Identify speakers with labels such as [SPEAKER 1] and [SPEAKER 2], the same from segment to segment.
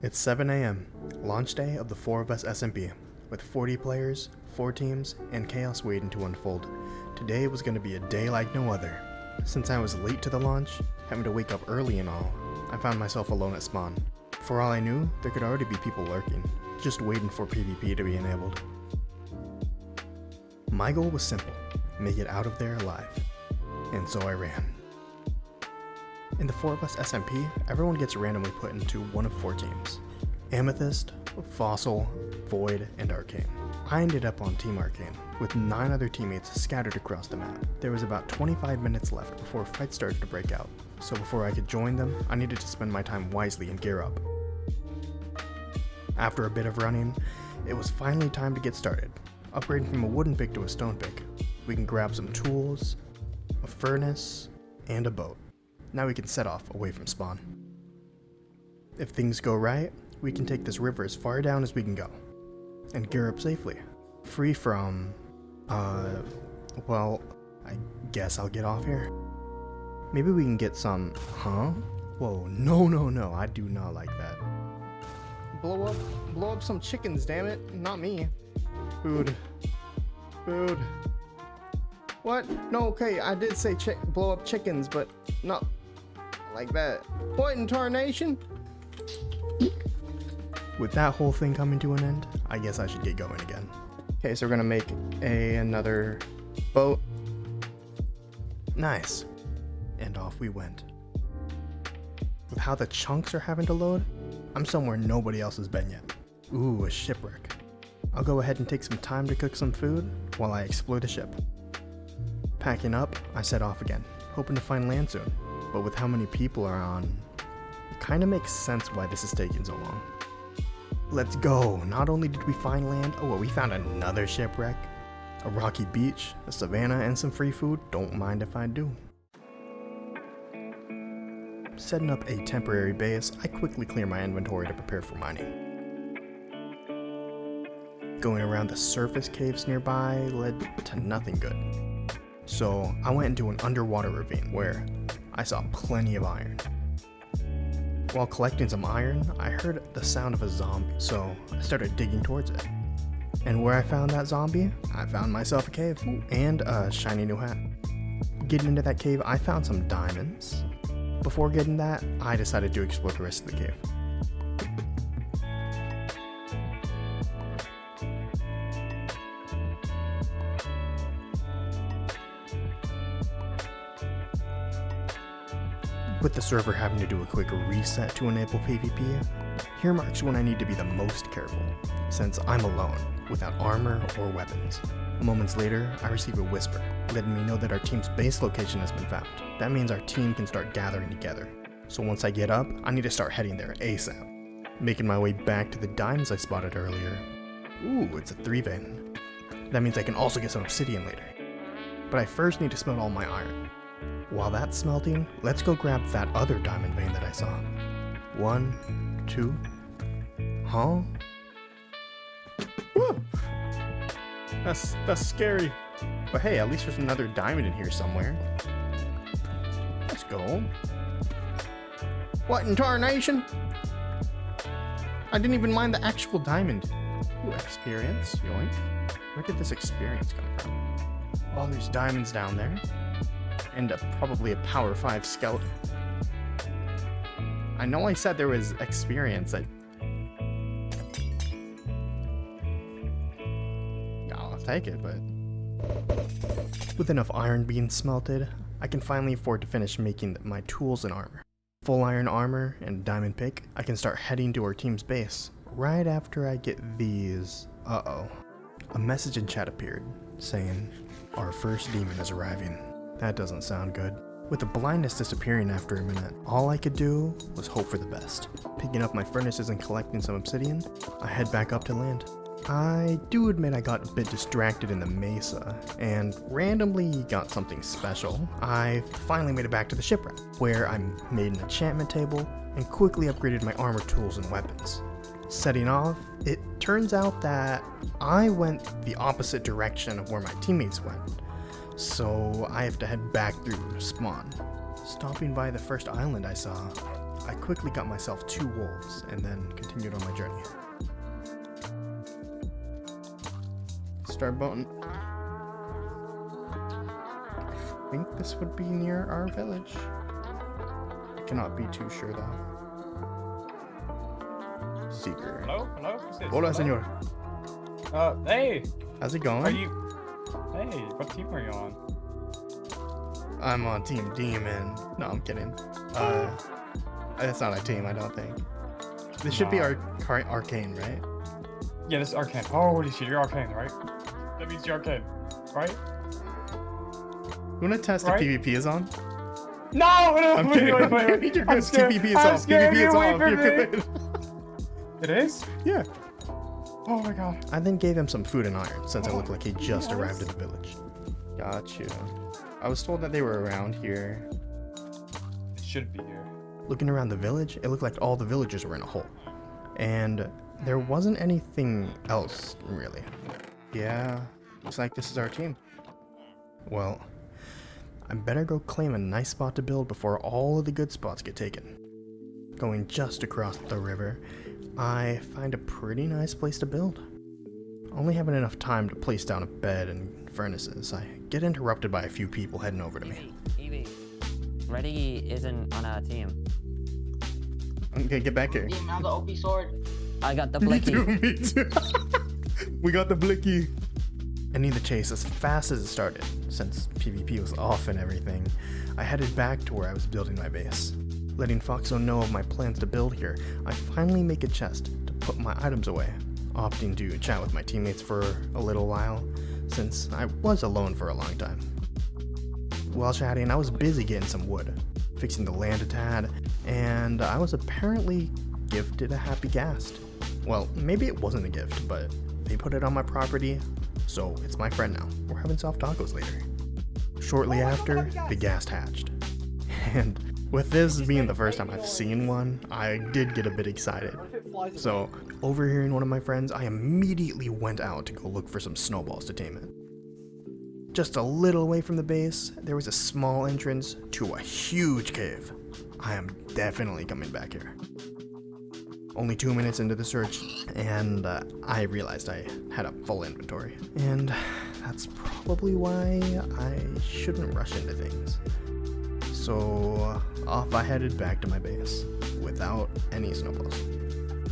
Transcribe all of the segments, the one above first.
[SPEAKER 1] It's 7 a.m., launch day of the Four of Us SMP, with 40 players, 4 teams, and chaos waiting to unfold. Today was going to be a day like no other. Since I was late to the launch, having to wake up early and all, I found myself alone at spawn. For all I knew, there could already be people lurking, just waiting for PvP to be enabled. My goal was simple, make it out of there alive. And so I ran. In the Four of Us SMP, everyone gets randomly put into one of 4 teams: Amethyst, Fossil, Void, and Arcane. I ended up on Team Arcane, with 9 other teammates scattered across the map. There was about 25 minutes left before fights started to break out, so before I could join them, I needed to spend my time wisely and gear up. After a bit of running, it was finally time to get started. Upgrading from a wooden pick to a stone pick, we can grab some tools, a furnace, and a boat. Now we can set off away from spawn. If things go right, we can take this river as far down as we can go, and gear up safely, free from, well, I guess I'll get off here. Maybe we can get some, Whoa, no, I do not like that. Blow up some chickens, damn it, not me. Food. What? No, okay, I did say blow up chickens, but not like that. What in tarnation? With that whole thing coming to an end, I guess I should get going again. Okay, so we're gonna make another boat. Nice. And off we went. With how the chunks are having to load, I'm somewhere nobody else has been yet. Ooh, a shipwreck. I'll go ahead and take some time to cook some food while I explore the ship. Packing up, I set off again, hoping to find land soon. But with how many people are on, it kinda makes sense why this is taking so long. Let's go! Not only did we find land, we found another shipwreck, a rocky beach, a savanna, and some free food. Don't mind if I do. Setting up a temporary base, I quickly clear my inventory to prepare for mining. Going around the surface caves nearby led to nothing good. So I went into an underwater ravine where I saw plenty of iron. While collecting some iron, I heard the sound of a zombie, so I started digging towards it. And where I found that zombie, I found myself a cave and a shiny new hat. Getting into that cave, I found some diamonds. Before getting that, I decided to explore the rest of the cave. With the server having to do a quick reset to enable PvP, here marks when I need to be the most careful, since I'm alone, without armor or weapons. Moments later, I receive a whisper, letting me know that our team's base location has been found. That means our team can start gathering together. So once I get up, I need to start heading there ASAP. Making my way back to the diamonds I spotted earlier. Ooh, it's a 3-vein. That means I can also get some obsidian later. But I first need to smelt all my iron. While that's smelting, let's go grab that other diamond vein that I saw. 1, 2, Woo! That's scary. But hey, at least there's another diamond in here somewhere. Let's go. What in tarnation? I didn't even mind the actual diamond. Ooh, experience, yoink. Where did this experience come from? Oh, there's diamonds down there. And probably a power 5 skeleton. I know I said there was experience. I'll take it, but with enough iron being smelted, I can finally afford to finish making my tools and armor. Full iron armor and diamond pick, I can start heading to our team's base. Right after I get these... A message in chat appeared, saying, "Our first demon is arriving." That doesn't sound good. With the blindness disappearing after a minute, all I could do was hope for the best. Picking up my furnaces and collecting some obsidian, I head back up to land. I do admit I got a bit distracted in the mesa, and randomly got something special. I finally made it back to the shipwreck, where I made an enchantment table and quickly upgraded my armor, tools, and weapons. Setting off, it turns out that I went the opposite direction of where my teammates went. So I have to head back through spawn. Stopping by the first island I saw, I quickly got myself 2 wolves and then continued on my journey. Start button. I think this would be near our village. I cannot be too sure though. Seeker.
[SPEAKER 2] Hello? Hello? Who's this?
[SPEAKER 1] Hola,
[SPEAKER 2] Hello?
[SPEAKER 1] senor.
[SPEAKER 2] Hey!
[SPEAKER 1] How's it going?
[SPEAKER 2] Are you... Hey, what team are you on?
[SPEAKER 1] I'm on Team Demon. No, I'm kidding. That's not a team, I don't think. This should be Arcane, right?
[SPEAKER 2] Yeah, this is Arcane. Holy shit, you're Arcane, right? That means you're Arcane, right?
[SPEAKER 1] You wanna test
[SPEAKER 2] Right?
[SPEAKER 1] if PvP is on?
[SPEAKER 2] No!
[SPEAKER 1] I'm kidding.
[SPEAKER 2] Wait.
[SPEAKER 1] You're
[SPEAKER 2] I'm
[SPEAKER 1] good.
[SPEAKER 2] scared.
[SPEAKER 1] PvP is
[SPEAKER 2] I'm
[SPEAKER 1] off.
[SPEAKER 2] scared.
[SPEAKER 1] PvP is
[SPEAKER 2] Get away
[SPEAKER 1] off.
[SPEAKER 2] from
[SPEAKER 1] You're
[SPEAKER 2] me.
[SPEAKER 1] good.
[SPEAKER 2] It is?
[SPEAKER 1] Yeah.
[SPEAKER 2] Oh my god.
[SPEAKER 1] I then gave him some food and iron since it looked like he just arrived at the village. Got you. I was told that they were around here.
[SPEAKER 2] It should be here.
[SPEAKER 1] Looking around the village, it looked like all the villagers were in a hole. And there wasn't anything else, really. Yeah, looks like this is our team. Well, I better go claim a nice spot to build before all of the good spots get taken. Going just across the river, I find a pretty nice place to build. Only having enough time to place down a bed and furnaces, I get interrupted by a few people heading over to me.
[SPEAKER 3] Evie, Reddy isn't on our team.
[SPEAKER 1] Okay, get back here.
[SPEAKER 4] Now the OP sword.
[SPEAKER 3] I got the
[SPEAKER 1] Me
[SPEAKER 3] blicky.
[SPEAKER 1] too, me too. We got the blicky. Ending the chase as fast as it started, since PvP was off and everything. I headed back to where I was building my base. Letting Foxo know of my plans to build here, I finally make a chest to put my items away, opting to chat with my teammates for a little while, since I was alone for a long time. While chatting, I was busy getting some wood, fixing the land a tad, and I was apparently gifted a happy ghast. Well, maybe it wasn't a gift, but they put it on my property, so it's my friend now. We're having soft tacos later. Shortly after, the ghast hatched. And with this being the first time I've seen one, I did get a bit excited. So, overhearing one of my friends, I immediately went out to go look for some snowballs to tame it. Just a little away from the base, there was a small entrance to a huge cave. I am definitely coming back here. Only 2 minutes into the search, and I realized I had a full inventory. And that's probably why I shouldn't rush into things. So off I headed back to my base, without any snowballs.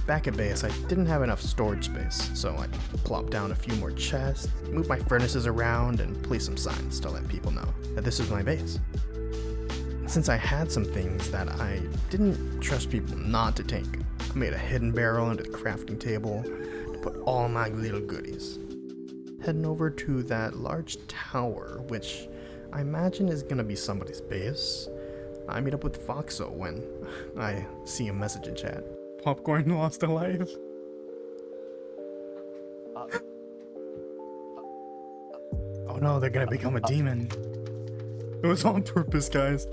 [SPEAKER 1] Back at base, I didn't have enough storage space, so I plopped down a few more chests, moved my furnaces around, and placed some signs to let people know that this is my base. Since I had some things that I didn't trust people not to take, I made a hidden barrel under the crafting table to put all my little goodies. Heading over to that large tower, which I imagine is gonna be somebody's base, I meet up with Foxo when I see a message in chat. Popcorn lost a life. Oh no, they're gonna become a demon. It was on purpose, guys.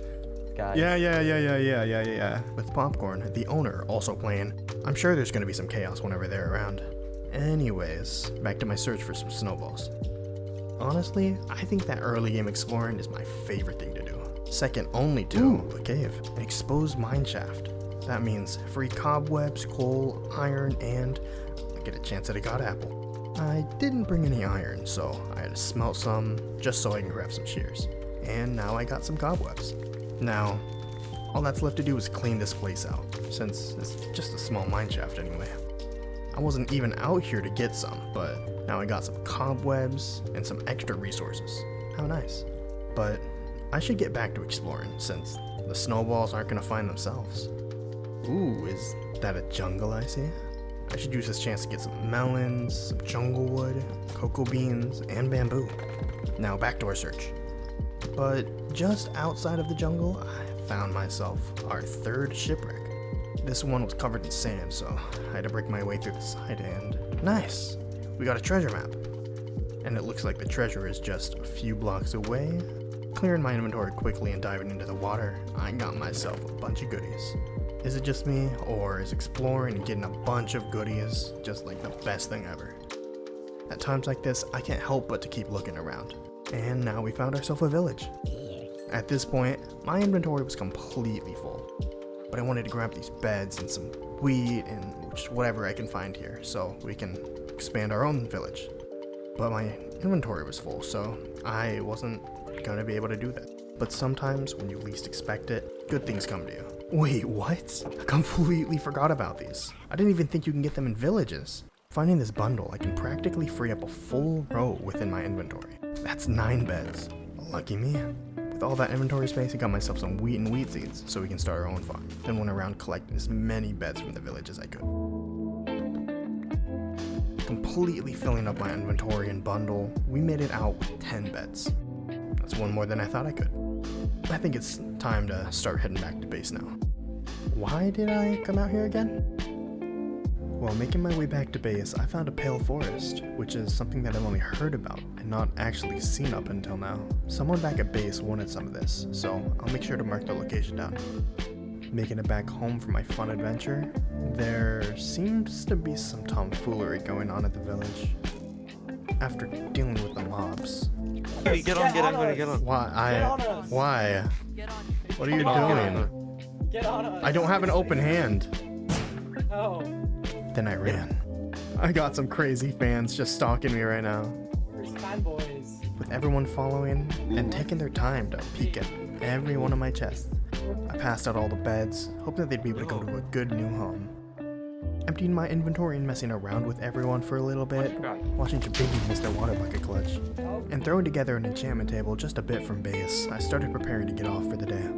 [SPEAKER 1] Yeah. With Popcorn, the owner, also playing, I'm sure there's gonna be some chaos whenever they're around. Anyways, back to my search for some snowballs. Honestly, I think that early game exploring is my favorite thing to do. Second only to a cave, an exposed mine shaft. That means free cobwebs, coal, iron, and I get a chance at a god apple. I didn't bring any iron, so I had to smelt some just so I can grab some shears. And now I got some cobwebs. Now, all that's left to do is clean this place out, since it's just a small mine shaft anyway. I wasn't even out here to get some, but now I got some cobwebs and some extra resources. How nice. But I should get back to exploring, since the snowballs aren't gonna find themselves. Ooh, is that a jungle I see? I should use this chance to get some melons, some jungle wood, cocoa beans, and bamboo. Now back to our search. But just outside of the jungle, I found myself our third shipwreck. This one was covered in sand, so I had to break my way through the side, and nice! We got a treasure map. And it looks like the treasure is just a few blocks away. Clearing my inventory quickly and diving into the water, I got myself a bunch of goodies. Is it just me, or is exploring and getting a bunch of goodies just like the best thing ever? At times like this, I can't help but to keep looking around. And now we found ourselves a village. At this point, my inventory was completely full. But I wanted to grab these beds and some wheat and just whatever I can find here so we can expand our own village. But my inventory was full, so I wasn't gonna be able to do that. But sometimes when you least expect it, good things come to you. Wait, what? I completely forgot about these. I didn't even think you can get them in villages. Finding this bundle, I can practically free up a full row within my inventory. That's 9 beds. Lucky me. With all that inventory space, I got myself some wheat and wheat seeds so we can start our own farm. Then went around collecting as many beds from the village as I could. Completely filling up my inventory and bundle, we made it out with 10 beds. That's one more than I thought I could. I think it's time to start heading back to base now. Why did I come out here again? While making my way back to base, I found a pale forest, which is something that I've only heard about and not actually seen up until now. Someone back at base wanted some of this, so I'll make sure to mark the location down. Making it back home for my fun adventure, there seems to be some tomfoolery going on at the village. After dealing with the mobs.
[SPEAKER 4] Hey, get on.
[SPEAKER 1] Why? Why? What are you doing?
[SPEAKER 2] Get on us.
[SPEAKER 1] I don't have an open hand.
[SPEAKER 2] No.
[SPEAKER 1] Then I ran. I got some crazy fans just stalking me right now.
[SPEAKER 2] We're fanboys.
[SPEAKER 1] With everyone following and taking their time to peek at every one of my chests, I passed out all the beds, hoping that they'd be able to go to a good new home. Emptying my inventory and messing around with everyone for a little bit, watching Jabiggy miss their water bucket clutch, and throwing together an enchantment table just a bit from base, I started preparing to get off for the day.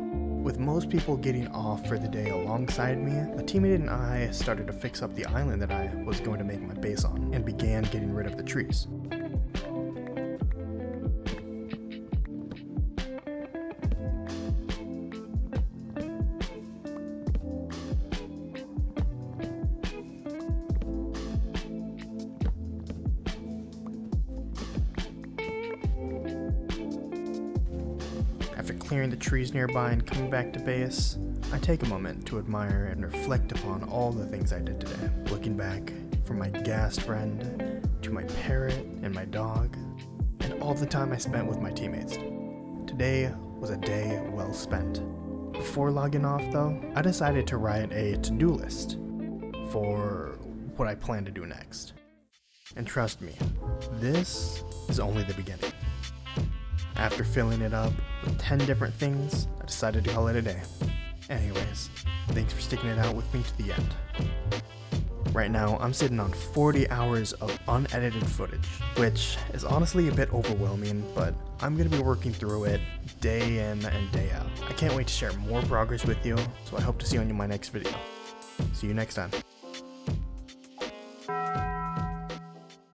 [SPEAKER 1] With most people getting off for the day alongside me, a teammate and I started to fix up the island that I was going to make my base on, and began getting rid of the trees. After clearing the trees nearby and coming back to base, I take a moment to admire and reflect upon all the things I did today. Looking back, from my ghast friend, to my parrot and my dog, and all the time I spent with my teammates. Today was a day well spent. Before logging off though, I decided to write a to-do list for what I plan to do next. And trust me, this is only the beginning. After filling it up with 10 different things, I decided to call it a day. Anyways, thanks for sticking it out with me to the end. Right now, I'm sitting on 40 hours of unedited footage, which is honestly a bit overwhelming, but I'm going to be working through it day in and day out. I can't wait to share more progress with you, so I hope to see you on my next video. See you next time.